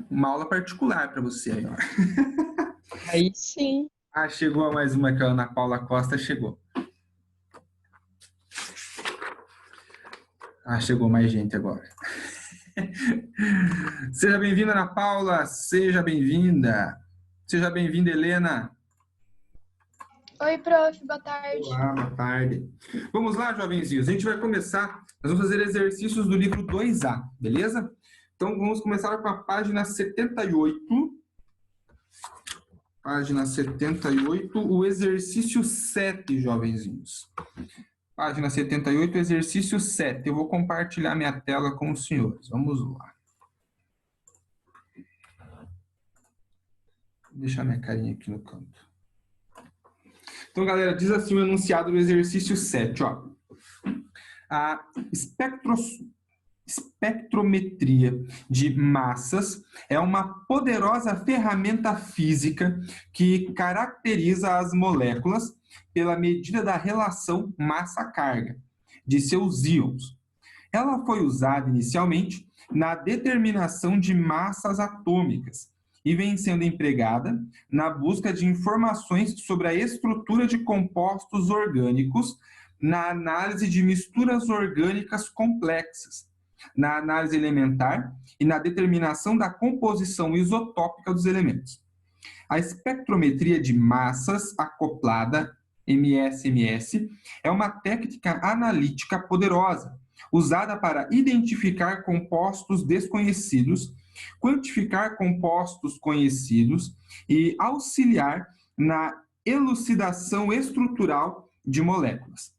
Uma aula particular para você aí, ó. Aí sim. Ah, chegou mais uma que a Ana Paula Costa chegou. Ah, chegou mais gente agora. Seja bem-vinda, Ana Paula. Seja bem-vinda. Seja bem-vinda, Helena. Oi, prof, boa tarde. Olá, boa tarde. Vamos lá, jovenzinhos. A gente vai começar, nós vamos fazer exercícios do livro 2A, beleza? Então, vamos começar com a página 78. Página 78, o exercício 7, jovenzinhos. Página 78, exercício 7. Eu vou compartilhar minha tela com os senhores. Vamos lá. Vou deixar minha carinha aqui no canto. Então, galera, diz assim o enunciado do exercício 7, ó. A espectrometria de massas é uma poderosa ferramenta física que caracteriza as moléculas pela medida da relação massa-carga de seus íons. Ela foi usada inicialmente na determinação de massas atômicas e vem sendo empregada na busca de informações sobre a estrutura de compostos orgânicos, na análise de misturas orgânicas complexas, na análise elementar e na determinação da composição isotópica dos elementos. A espectrometria de massas acoplada, MSMS, é uma técnica analítica poderosa, usada para identificar compostos desconhecidos, quantificar compostos conhecidos e auxiliar na elucidação estrutural de moléculas.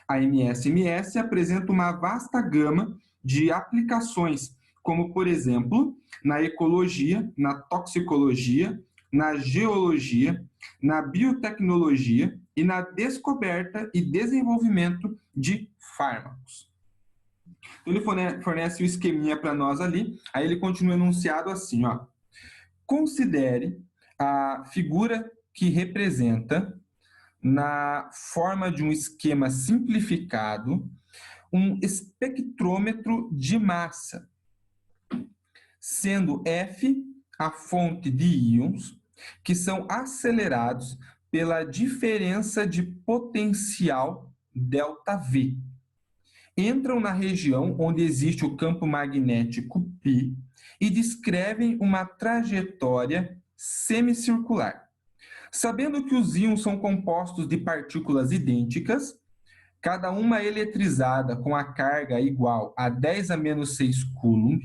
A MSMS apresenta uma vasta gama de aplicações, como, por exemplo, na ecologia, na toxicologia, na geologia, na biotecnologia e na descoberta e desenvolvimento de fármacos. Então, ele fornece o esqueminha para nós ali, aí ele continua enunciado assim, ó. Considere a figura que representa, na forma de um esquema simplificado, um espectrômetro de massa, sendo F a fonte de íons que são acelerados pela diferença de potencial ΔV. Entram na região onde existe o campo magnético π e descrevem uma trajetória semicircular. Sabendo que os íons são compostos de partículas idênticas, cada uma eletrizada com a carga igual a 10 a menos 6 coulomb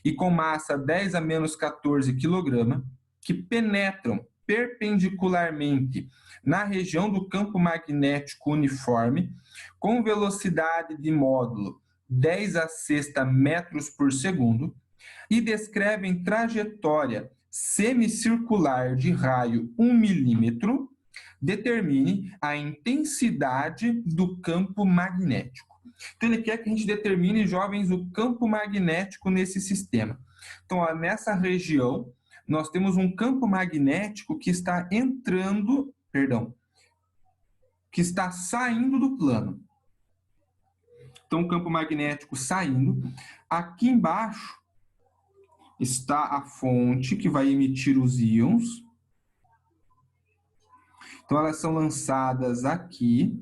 e com massa 10 a menos 14 kg, que penetram perpendicularmente na região do campo magnético uniforme, com velocidade de módulo 10 a sexta metros por segundo, e descrevem trajetória semicircular de raio 1 milímetro, determine a intensidade do campo magnético. Então, ele quer que a gente determine, jovens, o campo magnético nesse sistema. Então, ó, nessa região, nós temos um campo magnético que está que está saindo do plano. Então, o campo magnético saindo. Aqui embaixo está a fonte que vai emitir os íons. Então, elas são lançadas aqui.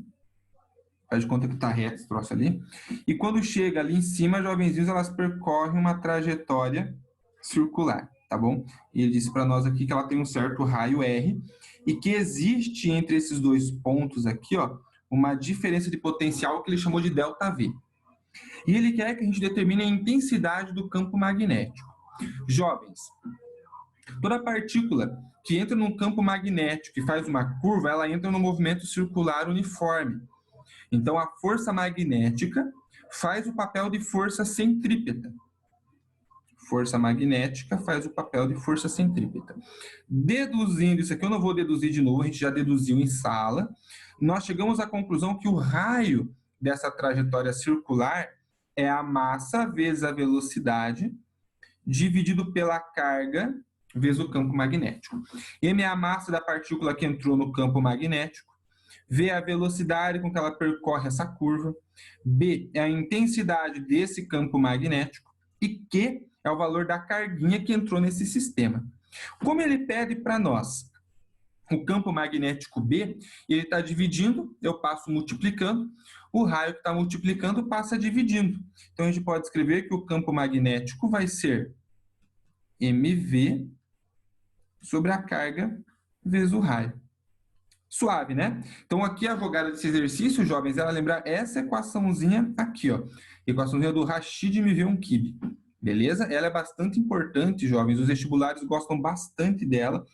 Faz de conta que está reto esse troço ali. E quando chega ali em cima, jovenzinhos, elas percorrem uma trajetória circular, tá bom? E ele disse para nós aqui que ela tem um certo raio R e que existe entre esses dois pontos aqui, ó, uma diferença de potencial que ele chamou de ΔV. E ele quer que a gente determine a intensidade do campo magnético. Jovens, toda partícula que entra num campo magnético e faz uma curva, ela entra no movimento circular uniforme. Então, a força magnética faz o papel de força centrípeta. Força magnética faz o papel de força centrípeta. Deduzindo isso aqui, eu não vou deduzir de novo, a gente já deduziu em sala, nós chegamos à conclusão que o raio dessa trajetória circular é a massa vezes a velocidade, dividido pela carga vezes o campo magnético. M é a massa da partícula que entrou no campo magnético, V é a velocidade com que ela percorre essa curva, B é a intensidade desse campo magnético e Q é o valor da carguinha que entrou nesse sistema. Como ele pede para nós o campo magnético B, ele está dividindo, eu passo multiplicando, o raio que está multiplicando passa dividindo. Então, a gente pode escrever que o campo magnético vai ser MV sobre a carga vezes o raio. Suave, né? Então, aqui a jogada desse exercício, jovens, ela lembrar essa equaçãozinha aqui, ó. Equaçãozinha do Rashid MV1-Kib. Beleza? Ela é bastante importante, jovens. Os vestibulares gostam bastante dela,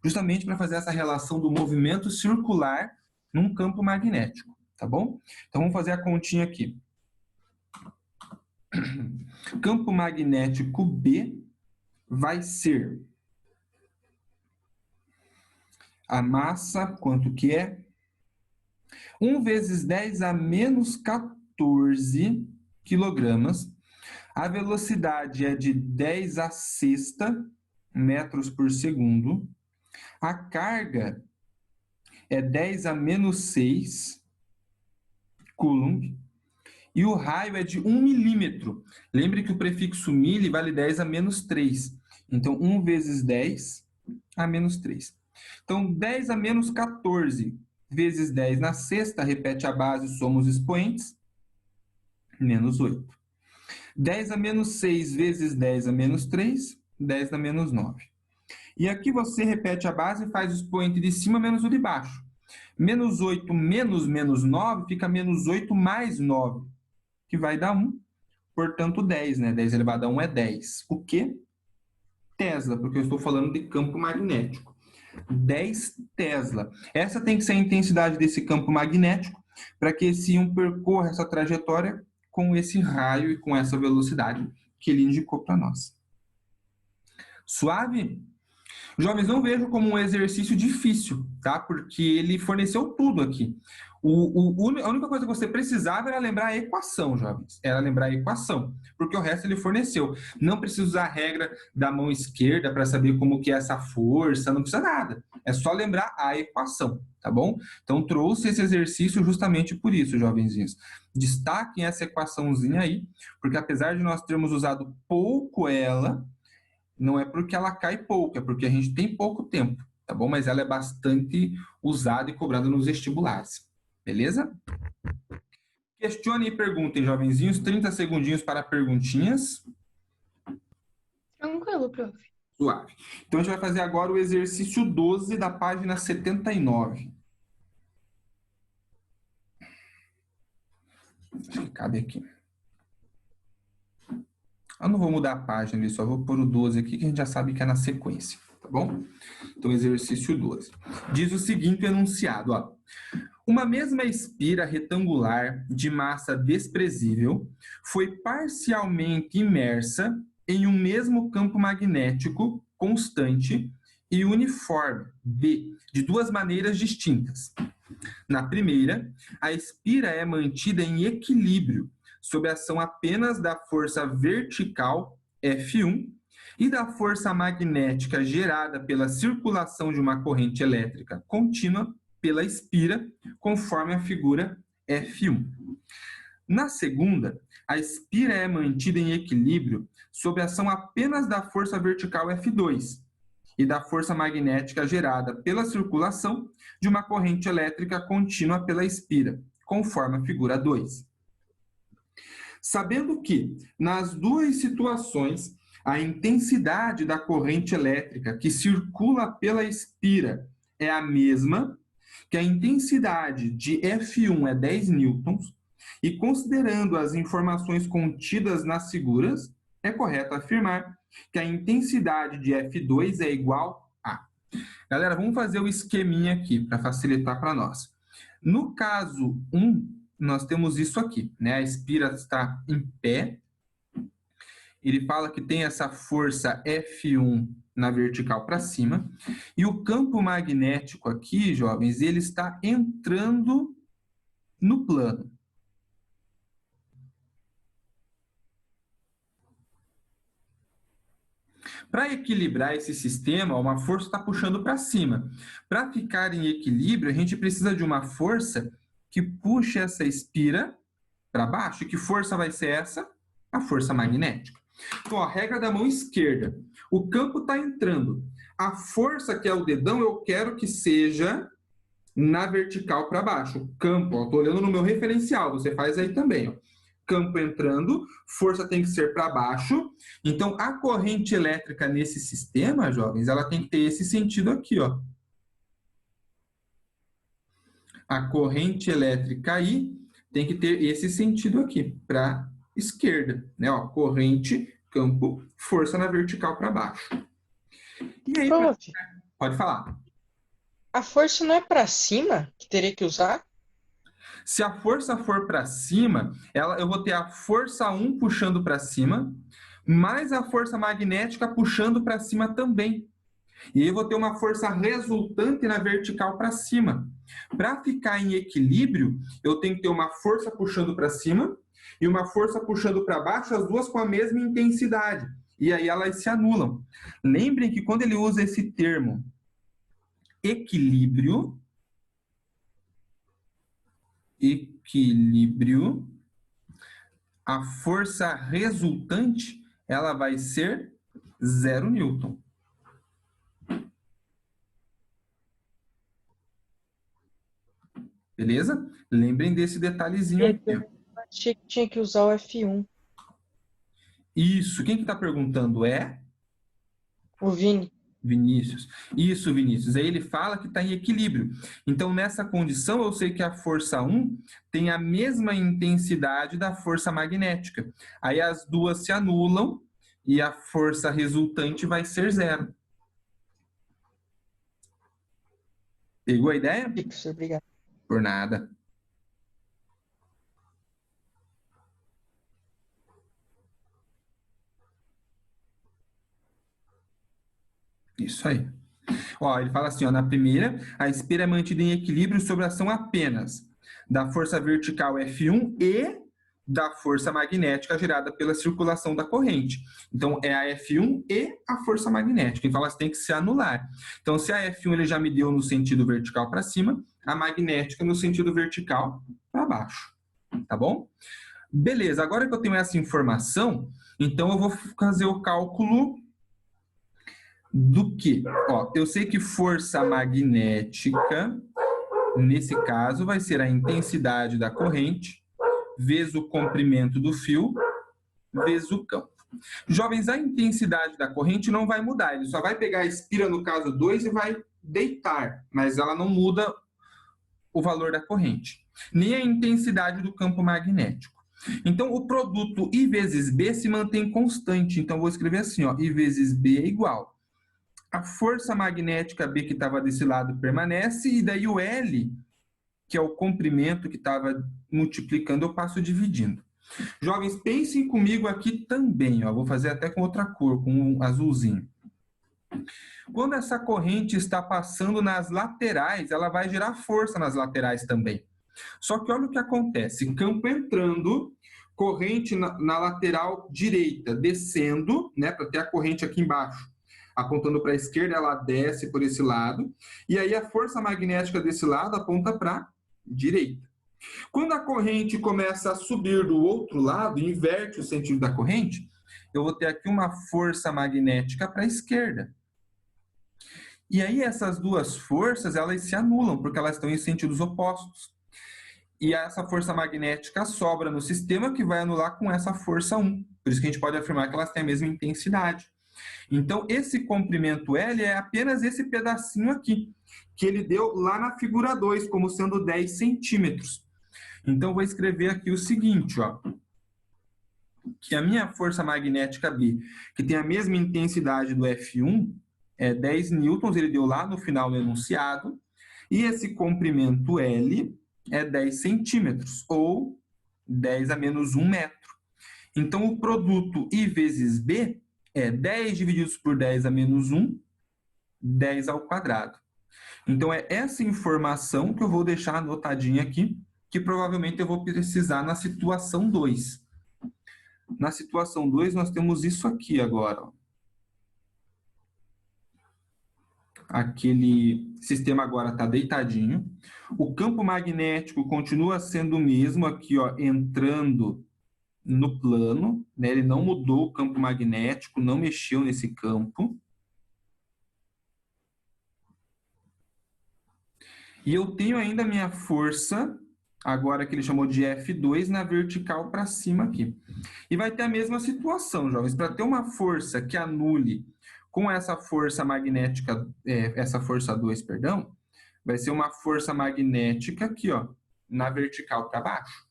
justamente para fazer essa relação do movimento circular num campo magnético, tá bom? Então, vamos fazer a continha aqui. Campo magnético B vai ser a massa, quanto que é? 1 vezes 10 a menos 14 quilogramas. A velocidade é de 10 a sexta metros por segundo. A carga é 10 a menos 6 coulomb. E o raio é de 1 milímetro. Lembre que o prefixo mili vale 10 a menos 3. Então, 1 vezes 10 a menos 3. Então, 10 a menos 14 vezes 10 na sexta, repete a base, somos expoentes, menos 8. 10 a menos 6 vezes 10 a menos 3, 10 a menos 9. E aqui você repete a base e faz o expoente de cima menos o de baixo. Menos 8 menos menos 9 fica menos 8 mais 9, que vai dar 1. Portanto, 10, né? 10 elevado a 1 é 10. O quê? Tesla, porque eu estou falando de campo magnético. 10 Tesla. Essa tem que ser a intensidade desse campo magnético para que esse íon percorra essa trajetória com esse raio e com essa velocidade que ele indicou para nós. Suave? Jovens, não vejo como um exercício difícil, tá? Porque ele forneceu tudo aqui. A única coisa que você precisava era lembrar a equação, jovens. Era lembrar a equação, porque o resto ele forneceu. Não precisa usar a regra da mão esquerda para saber como que é essa força, não precisa nada. É só lembrar a equação, tá bom? Então, trouxe esse exercício justamente por isso, jovenzinhos. Destaquem essa equaçãozinha aí, porque apesar de nós termos usado pouco ela, não é porque ela cai pouco, é porque a gente tem pouco tempo, tá bom? Mas ela é bastante usada e cobrada nos vestibulares, beleza? Questione e perguntem, jovenzinhos, 30 segundinhos para perguntinhas. Tranquilo, prof. Suave. Então, a gente vai fazer agora o exercício 12 da página 79. Acho que cabe aqui. Eu não vou mudar a página, só vou pôr o 12 aqui, que a gente já sabe que é na sequência, tá bom? Então, exercício 12. Diz o seguinte enunciado, ó. Uma mesma espira retangular de massa desprezível foi parcialmente imersa em um mesmo campo magnético constante e uniforme, B, de duas maneiras distintas. Na primeira, a espira é mantida em equilíbrio sob a ação apenas da força vertical, F1, e da força magnética gerada pela circulação de uma corrente elétrica contínua pela espira, conforme a figura F1. Na segunda, a espira é mantida em equilíbrio sob a ação apenas da força vertical F2 e da força magnética gerada pela circulação de uma corrente elétrica contínua pela espira, conforme a figura 2. Sabendo que, nas duas situações, a intensidade da corrente elétrica que circula pela espira é a mesma, que a intensidade de F1 é 10 newtons, e considerando as informações contidas nas figuras, é correto afirmar que a intensidade de F2 é igual a... Galera, vamos fazer o esqueminha aqui para facilitar para nós. No caso 1, nós temos isso aqui, né? A espira está em pé. Ele fala que tem essa força F1 na vertical para cima. E o campo magnético aqui, jovens, ele está entrando no plano. Para equilibrar esse sistema, uma força está puxando para cima. Para ficar em equilíbrio, a gente precisa de uma força que puxe essa espira para baixo. E que força vai ser essa? A força magnética. Então, ó, regra da mão esquerda. O campo está entrando. A força, que é o dedão, eu quero que seja na vertical para baixo. Campo, ó, tô olhando no meu referencial, você faz aí também, ó. Campo entrando, força tem que ser para baixo. Então, a corrente elétrica nesse sistema, jovens, ela tem que ter esse sentido aqui, ó. A corrente elétrica aí tem que ter esse sentido aqui, para esquerda, né? Ó, corrente, campo, força na vertical para baixo. E aí, Prof, pode falar. a força não é pra cima que teria que usar? Se a força for para cima, eu vou ter a força 1 puxando para cima, mais a força magnética puxando para cima também. E aí eu vou ter uma força resultante na vertical para cima. Para ficar em equilíbrio, eu tenho que ter uma força puxando para cima e uma força puxando para baixo, as duas com a mesma intensidade. E aí elas se anulam. Lembrem que quando ele usa esse termo equilíbrio, a força resultante, ela vai ser 0 newton. Beleza? Lembrem desse detalhezinho aqui. Eu achei que tinha que usar o F1. Isso. Quem que está perguntando é? O Vini. Vinícius. Isso, Vinícius. Aí ele fala que está em equilíbrio. Então, nessa condição, eu sei que a força 1 tem a mesma intensidade da força magnética. Aí as duas se anulam e a força resultante vai ser 0. Pegou a ideia? Fico, obrigado. Por nada. Isso aí. Ó, ele fala assim, ó, na primeira, a esteira é mantida em equilíbrio sob a ação apenas da força vertical F1 e da força magnética gerada pela circulação da corrente. Então, é a F1 e a força magnética. Então, elas têm que se anular. Então, se a F1 ele já me deu no sentido vertical para cima, a magnética no sentido vertical para baixo. Tá bom? Beleza, agora que eu tenho essa informação, então eu vou fazer o cálculo do que? Ó, eu sei que força magnética, nesse caso, vai ser a intensidade da corrente, vezes o comprimento do fio, vezes o campo. Jovens, a intensidade da corrente não vai mudar, ele só vai pegar a espira, no caso 2, e vai deitar, mas ela não muda o valor da corrente, nem a intensidade do campo magnético. Então, o produto I vezes B se mantém constante, então vou escrever assim, ó, I vezes B é igual. A força magnética B que estava desse lado permanece, e daí o L, que é o comprimento que estava multiplicando, eu passo dividindo. Jovens, pensem comigo aqui também, ó, vou fazer até com outra cor, com um azulzinho. Quando essa corrente está passando nas laterais, ela vai gerar força nas laterais também. Só que olha o que acontece, campo entrando, corrente na lateral direita, descendo, né, para ter a corrente aqui embaixo. Apontando para a esquerda, ela desce por esse lado, e aí a força magnética desse lado aponta para a direita. Quando a corrente começa a subir do outro lado, inverte o sentido da corrente, eu vou ter aqui uma força magnética para a esquerda. E aí essas duas forças, elas se anulam, porque elas estão em sentidos opostos. E essa força magnética sobra no sistema, que vai anular com essa força 1. Por isso que a gente pode afirmar que elas têm a mesma intensidade. Então, esse comprimento L é apenas esse pedacinho aqui, que ele deu lá na figura 2, como sendo 10 centímetros. Então, vou escrever aqui o seguinte, ó, que a minha força magnética B, que tem a mesma intensidade do F1, é 10 newtons, ele deu lá no final do enunciado, e esse comprimento L é 10 centímetros, ou 10 a menos 1 metro. Então, o produto I vezes B é 10 divididos por 10 a menos 1, 10 ao quadrado. Então, é essa informação que eu vou deixar anotadinha aqui, que provavelmente eu vou precisar na situação 2. Na situação 2, nós temos isso aqui agora. Ó. Aquele sistema agora está deitadinho. O campo magnético continua sendo o mesmo aqui, ó, entrando no plano, né? Ele não mudou o campo magnético, não mexeu nesse campo. E eu tenho ainda a minha força, agora que ele chamou de F2, na vertical para cima aqui. E vai ter a mesma situação, jovens. Para ter uma força que anule com essa força magnética, essa força 2, perdão, vai ser uma força magnética aqui, ó, na vertical para baixo.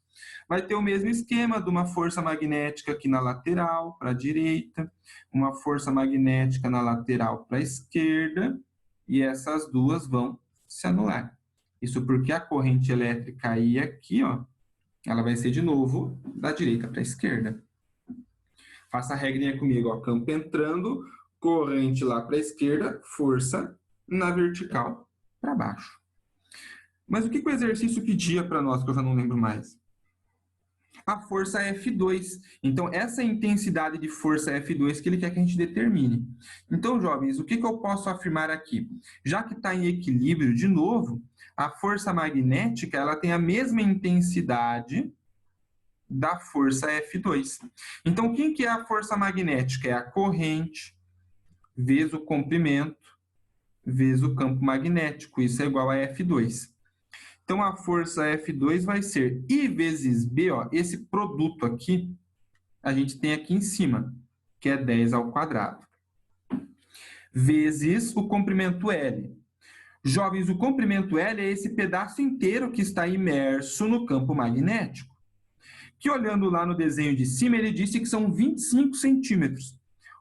Vai ter o mesmo esquema de uma força magnética aqui na lateral, para a direita, uma força magnética na lateral para a esquerda, e essas duas vão se anular. Isso porque a corrente elétrica aí aqui, ó, ela vai ser de novo da direita para a esquerda. Faça a regrinha comigo, ó, campo entrando, corrente lá para a esquerda, força na vertical para baixo. Mas o que o exercício pedia para nós, que eu já não lembro mais? A força F2. Então, essa intensidade de força F2 que ele quer que a gente determine. Então, jovens, o que eu posso afirmar aqui? Já que está em equilíbrio, de novo, a força magnética ela tem a mesma intensidade da força F2. Então, quem que é a força magnética? É a corrente vezes o comprimento vezes o campo magnético. Isso é igual a F2. Então, a força F2 vai ser I vezes B, ó, esse produto aqui, a gente tem aqui em cima, que é 10 ao quadrado, vezes o comprimento L. Jovens, o comprimento L é esse pedaço inteiro que está imerso no campo magnético, que olhando lá no desenho de cima, ele disse que são 25 centímetros,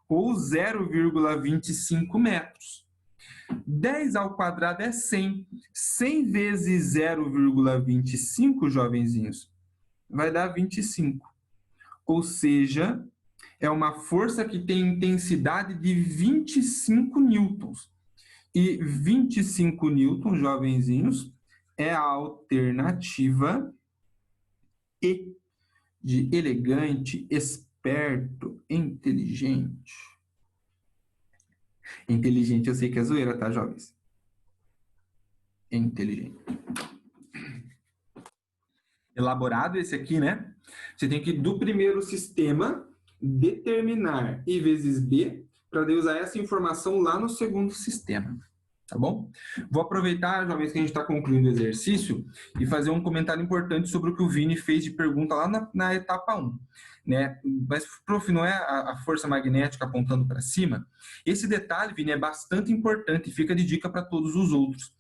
ou 0,25 metros. 10 ao quadrado é 100. 100 vezes 0,25, jovenzinhos, vai dar 25. Ou seja, é uma força que tem intensidade de 25 newtons. E 25 newtons, jovenzinhos, é a alternativa E, de elegante, esperto, inteligente. Inteligente, eu sei que é zoeira, tá, jovens? Inteligente. Elaborado esse aqui, né? Você tem que, do primeiro sistema, determinar I vezes B, para usar essa informação lá no segundo sistema. Tá bom? Vou aproveitar, jovens, que a gente está concluindo o exercício e fazer um comentário importante sobre o que o Vini fez de pergunta lá na etapa 1. Né? Mas, prof, não é a força magnética apontando para cima? Esse detalhe, Vini, é bastante importante e fica de dica para todos os outros.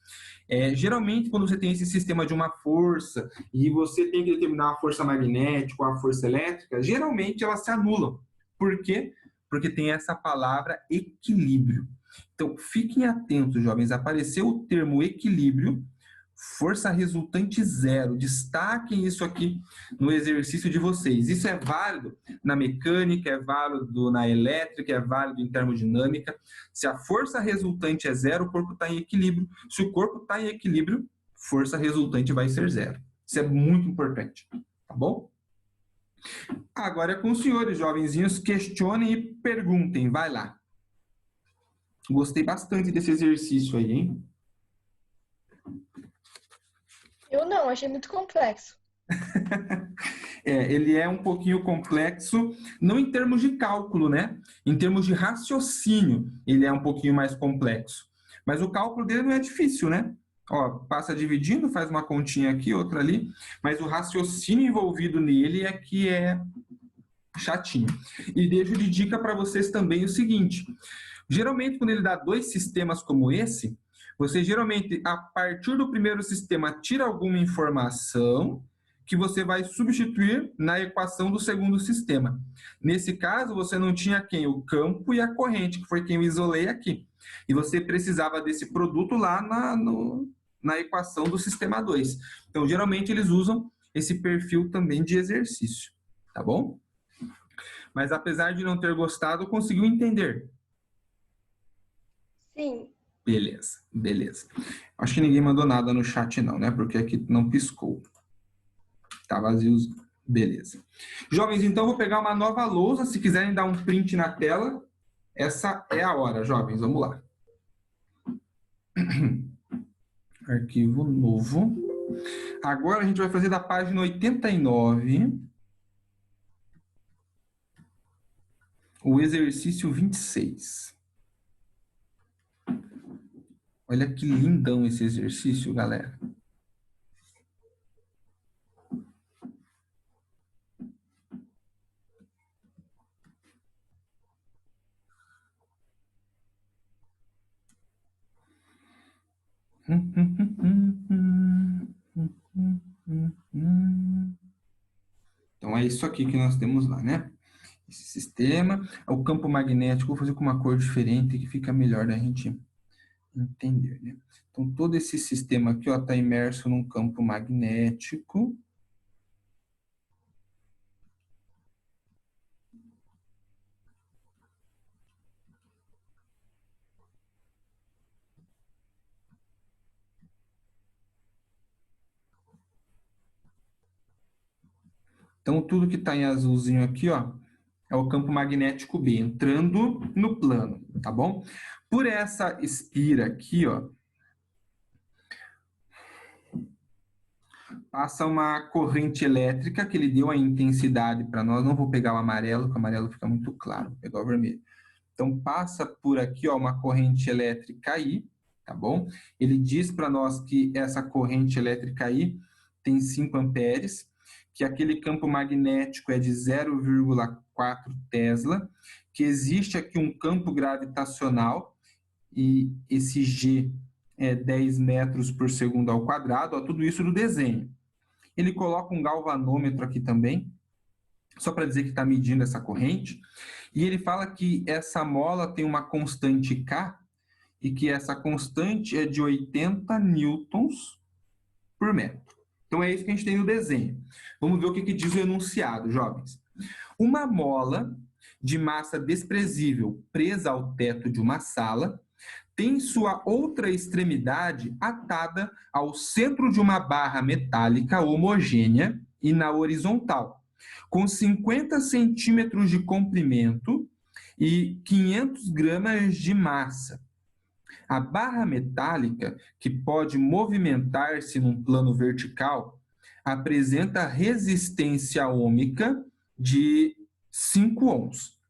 Geralmente, quando você tem esse sistema de uma força e você tem que determinar a força magnética ou a força elétrica, geralmente elas se anulam. Por quê? Porque tem essa palavra equilíbrio. Então, fiquem atentos, jovens. Apareceu o termo equilíbrio, força resultante zero. Destaquem isso aqui no exercício de vocês. Isso é válido na mecânica, é válido na elétrica, é válido em termodinâmica. Se a força resultante é zero, o corpo está em equilíbrio. Se o corpo está em equilíbrio, força resultante vai ser zero. Isso é muito importante, tá bom? Agora é com os senhores, jovenzinhos, questionem e perguntem. Vai lá. Gostei bastante desse exercício aí, hein? Eu não, achei muito complexo. Ele é um pouquinho complexo, não em termos de cálculo, né? Em termos de raciocínio, ele é um pouquinho mais complexo. Mas o cálculo dele não é difícil, né? Ó, passa dividindo, faz uma continha aqui, outra ali, mas o raciocínio envolvido nele é que é chatinho. E deixo de dica para vocês também o seguinte: geralmente, quando ele dá dois sistemas como esse, você geralmente, a partir do primeiro sistema, tira alguma informação que você vai substituir na equação do segundo sistema. Nesse caso, você não tinha quem? O campo e a corrente, que foi quem eu isolei aqui. E você precisava desse produto lá na equação do sistema 2. Então, geralmente, eles usam esse perfil também de exercício. Tá bom? Mas, apesar de não ter gostado, conseguiu entender? Sim. Beleza, beleza. Acho que ninguém mandou nada no chat não, né? Porque aqui não piscou. Tá vazio. Beleza. Jovens, então vou pegar uma nova lousa. Se quiserem dar um print na tela, essa é a hora, jovens. Vamos lá. Arquivo novo. Agora a gente vai fazer da página 89. o exercício 26. Olha que lindão esse exercício, galera. Então, é isso aqui que nós temos lá, né? Esse sistema, o campo magnético, vou fazer com uma cor diferente que fica melhor da gente entender, né? Então, todo esse sistema aqui, ó, está imerso num campo magnético. Então, tudo que está em azulzinho aqui, ó, é o campo magnético B, entrando no plano, tá bom? Por essa espira aqui, ó, passa uma corrente elétrica que ele deu a intensidade para nós. Não vou pegar o amarelo, porque o amarelo fica muito claro. Vou pegar o vermelho. Então, passa por aqui, ó, uma corrente elétrica I, tá bom? Ele diz para nós que essa corrente elétrica I tem 5 amperes, que aquele campo magnético é de 0,4 Tesla, que existe aqui um campo gravitacional, e esse G é 10 metros por segundo ao quadrado, ó, tudo isso no desenho. Ele coloca um galvanômetro aqui também, só para dizer que está medindo essa corrente, e ele fala que essa mola tem uma constante K, e que essa constante é de 80 newtons por metro. Então, é isso que a gente tem no desenho. Vamos ver o que diz o enunciado, jovens. Uma mola de massa desprezível presa ao teto de uma sala tem sua outra extremidade atada ao centro de uma barra metálica homogênea e na horizontal, com 50 centímetros de comprimento e 500 gramas de massa. A barra metálica, que pode movimentar-se num plano vertical, apresenta resistência ohmica de 5 ohms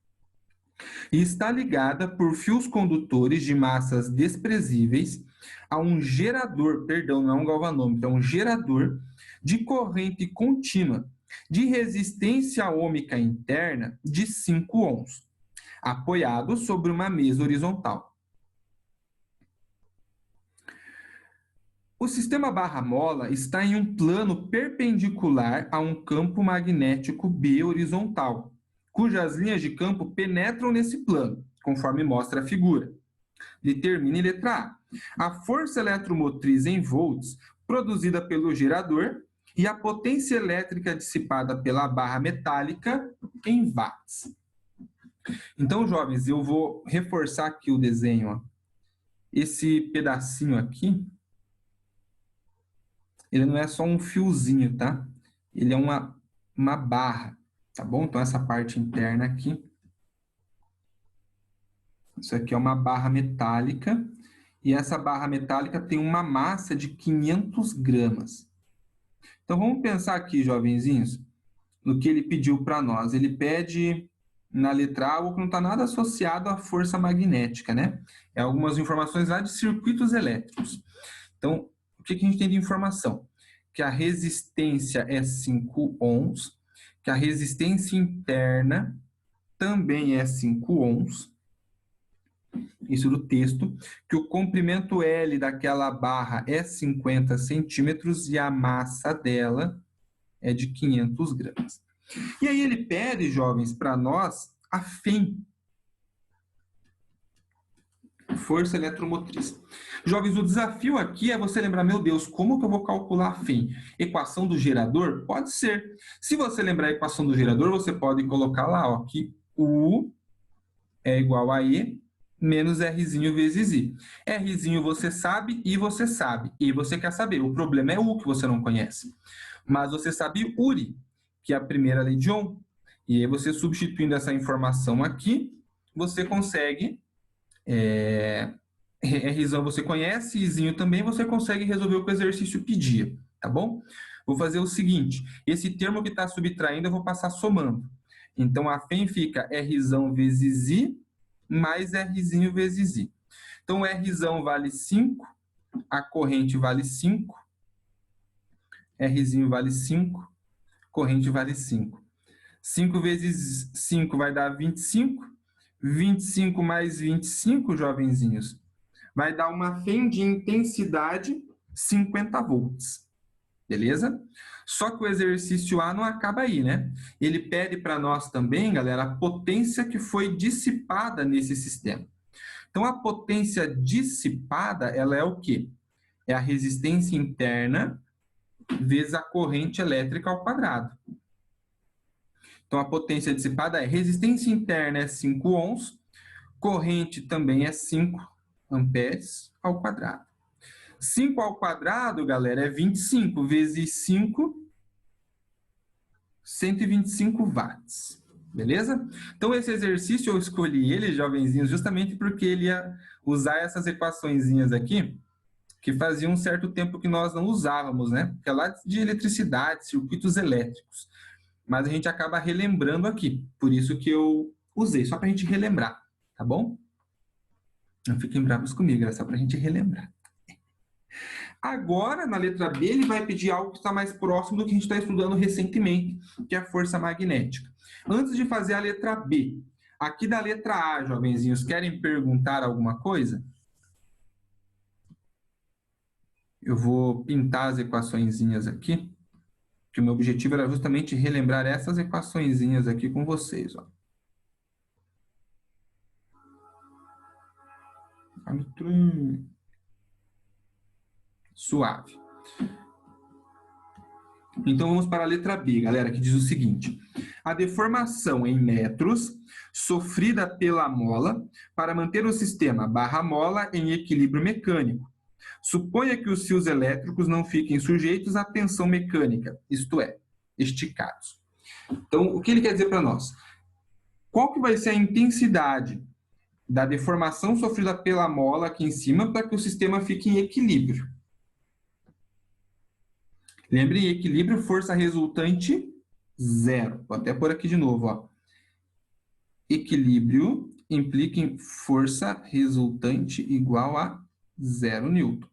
e está ligada por fios condutores de massas desprezíveis a um gerador, perdão, não é um galvanômetro, é um gerador de corrente contínua de resistência ohmica interna de 5 ohms, apoiado sobre uma mesa horizontal. O sistema barra-mola está em um plano perpendicular a um campo magnético B horizontal, cujas linhas de campo penetram nesse plano, conforme mostra a figura. Determine letra A. A força eletromotriz em volts produzida pelo gerador e a potência elétrica dissipada pela barra metálica em watts. Então, jovens, eu vou reforçar aqui o desenho. Ó. Esse pedacinho aqui, ele não é só um fiozinho, tá? Ele é uma barra, tá bom? Então, essa parte interna aqui, isso aqui é uma barra metálica, e essa barra metálica tem uma massa de 500 gramas. Então, vamos pensar aqui, jovenzinhos, no que ele pediu para nós. Ele pede, na letra A, algo que não está nada associado à força magnética, né? É algumas informações lá de circuitos elétricos. Então, o que a gente tem de informação? Que a resistência é 5 ohms, que a resistência interna também é 5 ohms, isso do texto, que o comprimento L daquela barra é 50 centímetros e a massa dela é de 500 gramas. E aí ele pede, jovens, para nós a FEM, força eletromotriz. Jovens, o desafio aqui é você lembrar, meu Deus, como que eu vou calcular a FEM? Equação do gerador? Pode ser. Se você lembrar a equação do gerador, você pode colocar lá, ó, que U é igual a E menos Rzinho vezes I. Rzinho você sabe, I você sabe. E você quer saber. O problema é U que você não conhece. Mas você sabe URI, que é a primeira lei de Ohm. E aí você substituindo essa informação aqui, você consegue... Rzão você conhece, Izinho também, você consegue resolver o que o exercício pedia, tá bom? Vou fazer o seguinte, esse termo que está subtraindo eu vou passar somando. Então, a FEM fica R vezes I mais R vezes I. Então, R vale 5, a corrente vale 5, R vale 5, corrente vale 5. 5 vezes 5 vai dar 25. 25 mais 25, jovenzinhos, vai dar uma FEM de intensidade 50 volts. Beleza? Só que o exercício A não acaba aí, né? Ele pede para nós também, galera, a potência que foi dissipada nesse sistema. Então, a potência dissipada, ela é o quê? É a resistência interna vezes a corrente elétrica ao quadrado. Então, a potência dissipada é resistência interna é 5 ohms, corrente também é 5 amperes ao quadrado. 5 ao quadrado, galera, é 25 vezes 5, 125 watts. Beleza? Então, esse exercício eu escolhi ele, jovenzinhos, justamente porque ele ia usar essas equaçõezinhas aqui, que fazia um certo tempo que nós não usávamos, né? Que é lá de eletricidade, circuitos elétricos. Mas a gente acaba relembrando aqui. Por isso que eu usei, só para a gente relembrar, tá bom? Não fiquem bravos comigo, é só para a gente relembrar. Agora, na letra B, ele vai pedir algo que está mais próximo do que a gente está estudando recentemente, que é a força magnética. Antes de fazer a letra B, aqui da letra A, jovenzinhos, querem perguntar alguma coisa? Eu vou pintar as equaçõezinhas aqui, que o meu objetivo era justamente relembrar essas equaçõezinhas aqui com vocês, ó. Suave. Então, vamos para a letra B, galera, que diz o seguinte. A deformação em metros sofrida pela mola para manter o sistema barra-mola em equilíbrio mecânico. Suponha que os fios elétricos não fiquem sujeitos à tensão mecânica, isto é, esticados. Então, o que ele quer dizer para nós? Qual que vai ser a intensidade da deformação sofrida pela mola aqui em cima para que o sistema fique em equilíbrio? Lembre, equilíbrio, força resultante, zero. Vou até pôr aqui de novo, ó. Equilíbrio implica em força resultante igual a 0 newton.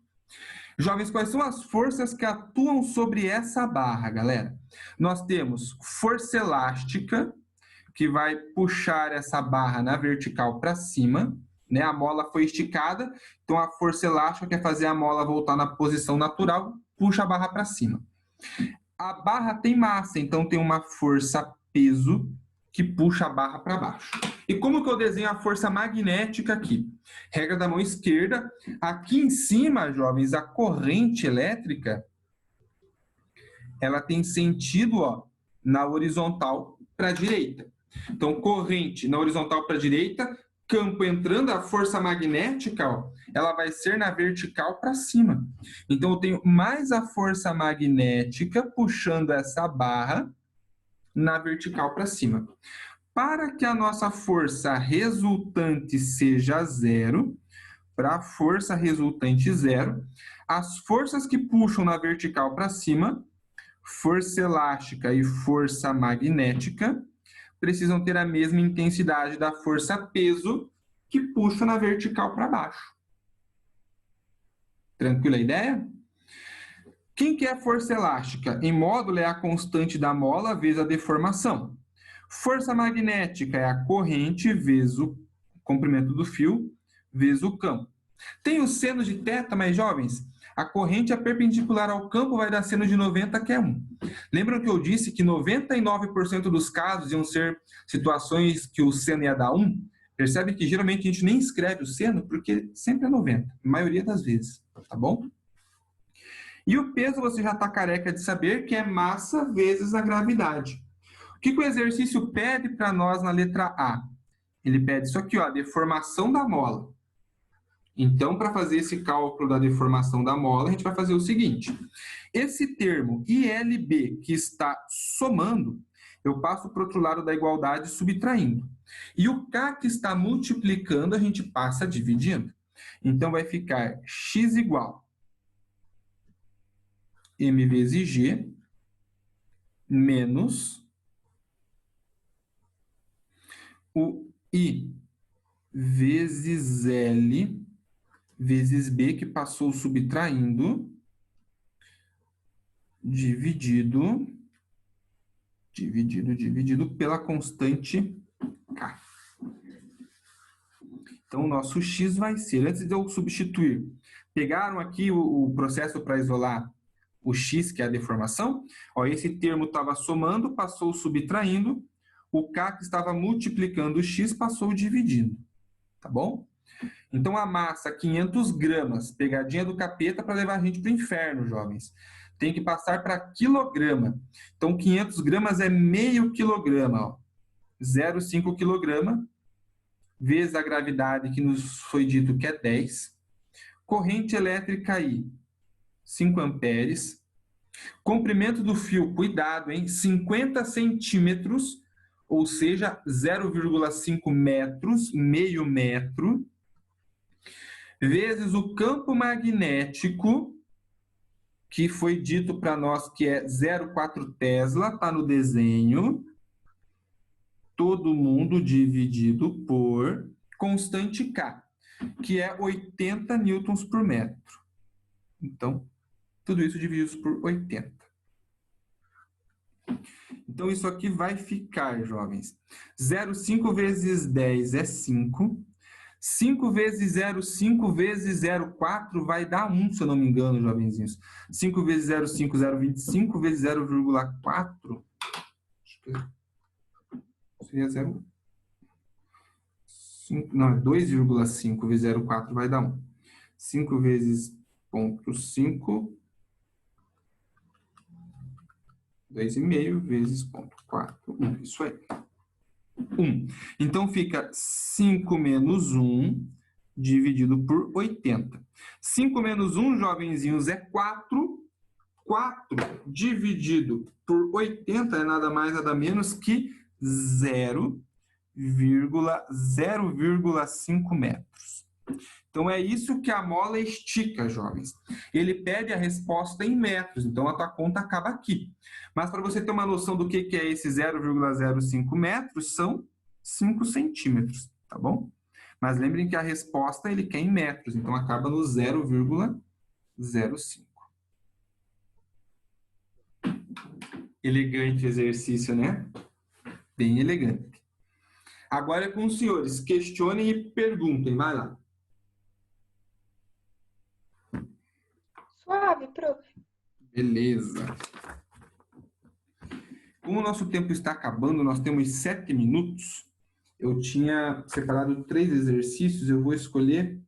Jovens, quais são as forças que atuam sobre essa barra, galera? Nós temos força elástica, que vai puxar essa barra na vertical para cima, né? A mola foi esticada, então a força elástica quer fazer a mola voltar na posição natural, puxa a barra para cima. A barra tem massa, então tem uma força peso que puxa a barra para baixo. E como que eu desenho a força magnética aqui? Regra da mão esquerda. Aqui em cima, jovens, a corrente elétrica, ela tem sentido, ó, na horizontal para a direita. Então, corrente na horizontal para a direita, campo entrando, a força magnética, ó, ela vai ser na vertical para cima. Então, eu tenho mais a força magnética puxando essa barra na vertical para cima. Para que a nossa força resultante seja zero, para a força resultante zero, as forças que puxam na vertical para cima, força elástica e força magnética, precisam ter a mesma intensidade da força peso que puxa na vertical para baixo. Tranquila a ideia? Quem que é a força elástica? Em módulo é a constante da mola vezes a deformação. Força magnética é a corrente vezes o comprimento do fio vezes o campo. Tem o seno de θ, mais jovens? A corrente é perpendicular ao campo, vai dar seno de 90, que é 1. Lembram que eu disse que 99% dos casos iam ser situações que o seno ia dar 1? Percebe que geralmente a gente nem escreve o seno, porque sempre é 90, a maioria das vezes, tá bom? E o peso você já está careca de saber, que é massa vezes a gravidade. O que o exercício pede para nós na letra A? Ele pede isso aqui, ó, a deformação da mola. Então, para fazer esse cálculo da deformação da mola, a gente vai fazer o seguinte. Esse termo ILB que está somando, eu passo para o outro lado da igualdade subtraindo. E o K que está multiplicando, a gente passa dividindo. Então, vai ficar X igual M vezes G menos o I vezes L vezes B, que passou subtraindo, dividido pela constante K. Então, o nosso X vai ser, antes de eu substituir, pegaram aqui o processo para isolar o X, que é a deformação. Ó, esse termo estava somando, passou subtraindo. O K, que estava multiplicando o X, passou dividindo. Tá bom? Então, a massa, 500 gramas, pegadinha do capeta para levar a gente para o inferno, jovens. Tem que passar para quilograma. Então, 500 gramas é meio quilograma. Ó. 0,5 quilograma, vezes a gravidade que nos foi dito que é 10. Corrente elétrica I, 5 amperes. Comprimento do fio, cuidado, hein? 50 centímetros, ou seja, 0,5 metros, meio metro, vezes o campo magnético, que foi dito para nós que é 0,4 Tesla, está no desenho. Todo mundo dividido por constante K, que é 80 newtons por metro. Então, tudo isso dividido por 80. Então, isso aqui vai ficar, jovens. 0,5 vezes 10 é 5. 5 vezes 0,5 vezes 0,4 vai dar 1, se eu não me engano, jovenzinhos. 5 vezes 0,5, 0,25 vezes 0,4. Acho que seria 0. Não, 2,5 vezes 0,4 vai dar 1. 5 vezes 0,5. 2,5 vezes 0,4. 1. Isso aí. 1. Então, fica 5 menos 1 dividido por 80. 5 menos 1, jovenzinhos, é 4. 4 dividido por 80 é nada mais, nada menos que 0,5 metros. Então, é isso que a mola estica, jovens. Ele pede a resposta em metros, então a tua conta acaba aqui. Mas para você ter uma noção do que é esse 0,05 metros, são 5 centímetros, tá bom? Mas lembrem que a resposta ele quer em metros, então acaba no 0,05. Elegante exercício, né? Bem elegante. Agora é com os senhores. Questionem e perguntem. Vai lá. Suave, prof. Beleza. Como o nosso tempo está acabando, nós temos 7 minutos. Eu tinha separado 3 exercícios. Eu vou escolher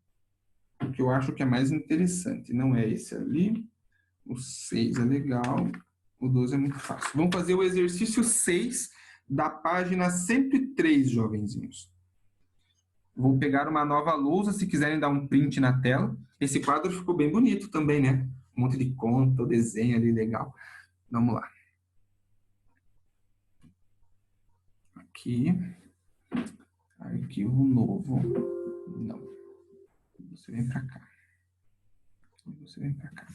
o que eu acho que é mais interessante. Não é esse ali. O 6 é legal. O 12 é muito fácil. Vamos fazer o exercício 6 da página 103, jovenzinhos. Vou pegar uma nova lousa, se quiserem dar um print na tela. Esse quadro ficou bem bonito também, né? Um monte de conta, o desenho ali, legal. Vamos lá. Aqui. Arquivo novo. Não. Você vem para cá. Você vem para cá.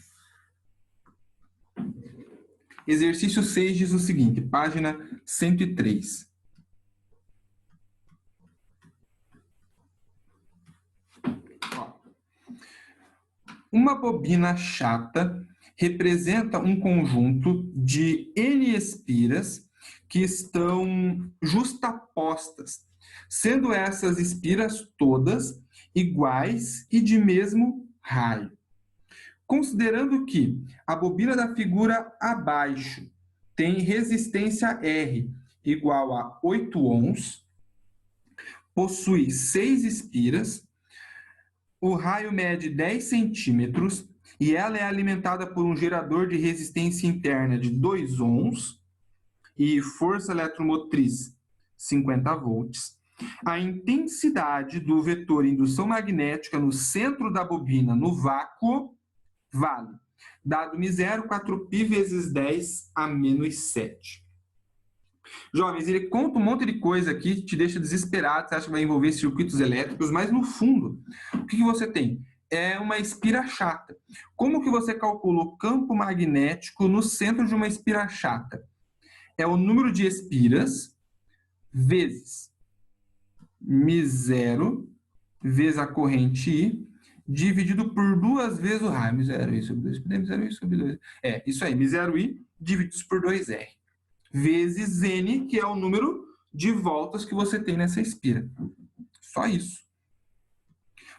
Exercício 6 diz o seguinte, página 103. Uma bobina chata representa um conjunto de N espiras que estão justapostas, sendo essas espiras todas iguais e de mesmo raio. Considerando que a bobina da figura abaixo tem resistência R igual a 8 ohms, possui 6 espiras, o raio mede 10 centímetros e ela é alimentada por um gerador de resistência interna de 2 ohms e força eletromotriz 50 volts. A intensidade do vetor indução magnética no centro da bobina no vácuo vale dado-me 0, 4π vezes 10 a menos 7. Jovens, ele conta um monte de coisa aqui, te deixa desesperado, você acha que vai envolver circuitos elétricos, mas no fundo, o que você tem? É uma espira chata. Como que você calcula o campo magnético no centro de uma espira chata? É o número de espiras vezes μ0 vezes a corrente I, dividido por 2 vezes o raio. μ0I sobre 2 pi, μ0I sobre 2. Isso aí, μ0I dividido por 2R. Vezes N, que é o número de voltas que você tem nessa espira. Só isso.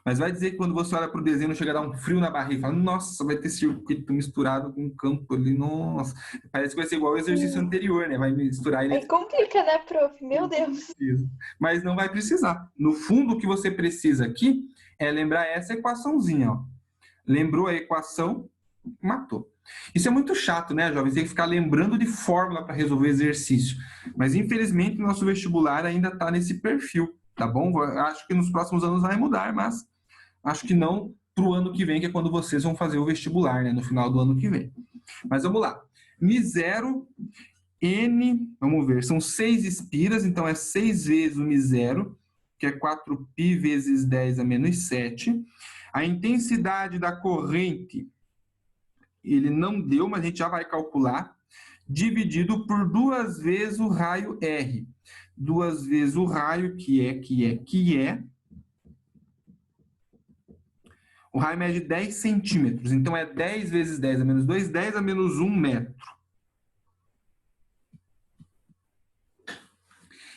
Mas vai dizer que quando você olha para o desenho, chega a dar um frio na barriga e fala, nossa, vai ter circuito misturado com um campo ali, nossa. Parece que vai ser igual ao exercício anterior, né? Vai misturar ele. Aí complica, né, prof? Meu Deus. Mas não vai precisar. No fundo, o que você precisa aqui é lembrar essa equaçãozinha, ó. Lembrou a equação, matou. Isso é muito chato, né, jovens? Tem que ficar lembrando de fórmula para resolver exercício. Mas, infelizmente, o nosso vestibular ainda está nesse perfil, tá bom? Acho que nos próximos anos vai mudar, mas acho que não para o ano que vem, que é quando vocês vão fazer o vestibular, né? No final do ano que vem. Mas vamos lá. μ0, N, vamos ver, são 6 espiras, então é 6 vezes o μ0, que é 4π vezes 10 a menos 7. A intensidade da corrente, ele não deu, mas a gente já vai calcular, dividido por 2 vezes o raio R. 2 vezes o raio, que é... O raio mede 10 centímetros, então é 10 vezes 10 a menos 2, 10 a menos 1 metro.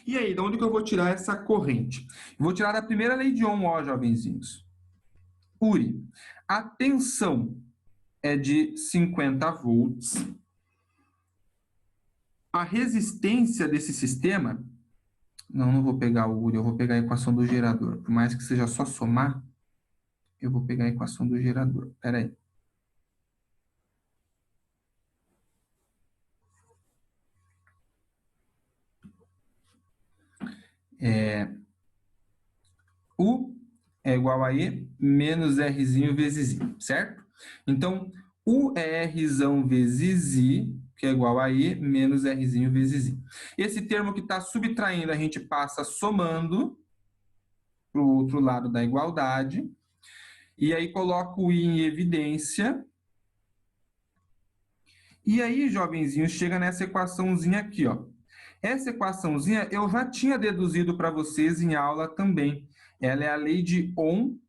E aí, de onde que eu vou tirar essa corrente? Eu vou tirar da primeira lei de Ohm, ó, jovenzinhos. URI, a tensão é de 50 volts. A resistência desse sistema... Não vou pegar o URI, eu vou pegar a equação do gerador. Por mais que seja só somar, eu vou pegar a equação do gerador. Espera aí. U é igual a E menos Rzinho vezes I, certo? Então, U é Rzão vezes I, que é igual a E menos Rzinho vezes I. Esse termo que está subtraindo, a gente passa somando para o outro lado da igualdade. E aí coloco o I em evidência. E aí, jovenzinho, chega nessa equaçãozinha aqui, ó. Essa equaçãozinha eu já tinha deduzido para vocês em aula também. Ela é a lei de Ohm-Paulet.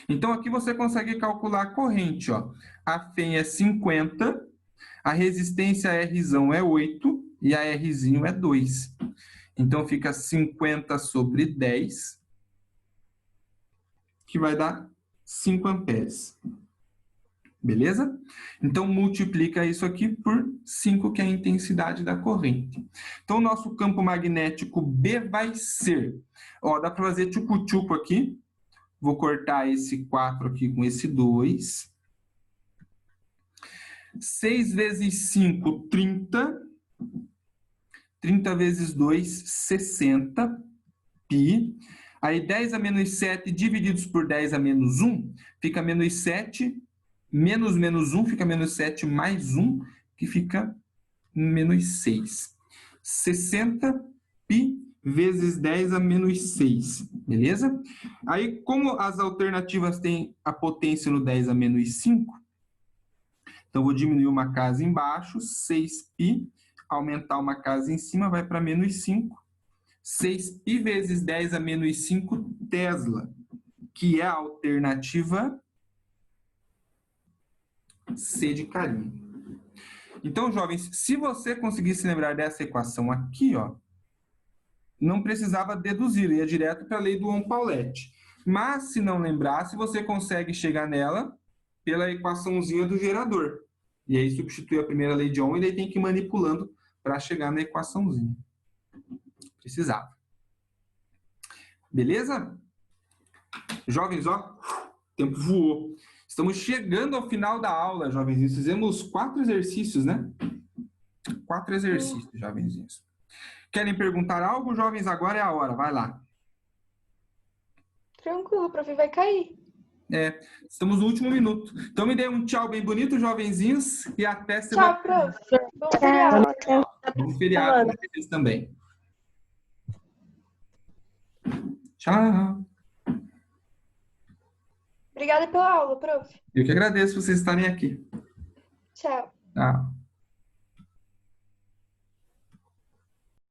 Então, aqui você consegue calcular a corrente, ó. A FEM é 50, a resistência Rzão é 8 e a Rzinho é 2. Então, fica 50 sobre 10, que vai dar 5 amperes. Beleza? Então, multiplica isso aqui por 5, que é a intensidade da corrente. Então, o nosso campo magnético B vai ser... Ó, dá para fazer tchucu-tchucu aqui. Vou cortar esse 4 aqui com esse 2. 6 vezes 5, 30. 30 vezes 2, 60 π. Aí 10 a menos 7 divididos por 10 a menos 1, fica menos 7, menos 1 fica menos 7 mais 1, que fica menos 6. 60 π vezes 10 a menos 6, beleza? Aí, como as alternativas têm a potência no 10 a menos 5, então vou diminuir uma casa embaixo, 6π, aumentar uma casa em cima, vai para menos 5. 6π vezes 10 a menos 5 Tesla, que é a alternativa C de carinho. Então, jovens, se você conseguisse lembrar dessa equação aqui, ó, não precisava deduzir, ia direto para a lei do Ohm-Paulet. Mas, se não lembrasse, você consegue chegar nela pela equaçãozinha do gerador. E aí substitui a primeira lei de Ohm e daí tem que ir manipulando para chegar na equaçãozinha. Precisava. Beleza? Jovens, ó, o tempo voou. Estamos chegando ao final da aula, jovenzinhos. Fizemos 4 exercícios, né? 4 exercícios, jovenzinhos. Querem perguntar algo, jovens? Agora é a hora. Vai lá. Tranquilo, prof, vai cair. Estamos no último minuto. Então me dê um tchau bem bonito, jovenzinhos, e até semana. Tchau, prof. Bom feriado. Bom feriado para vocês também. Tchau. Obrigada pela aula, prof. Eu que agradeço vocês estarem aqui. Tchau. Tchau.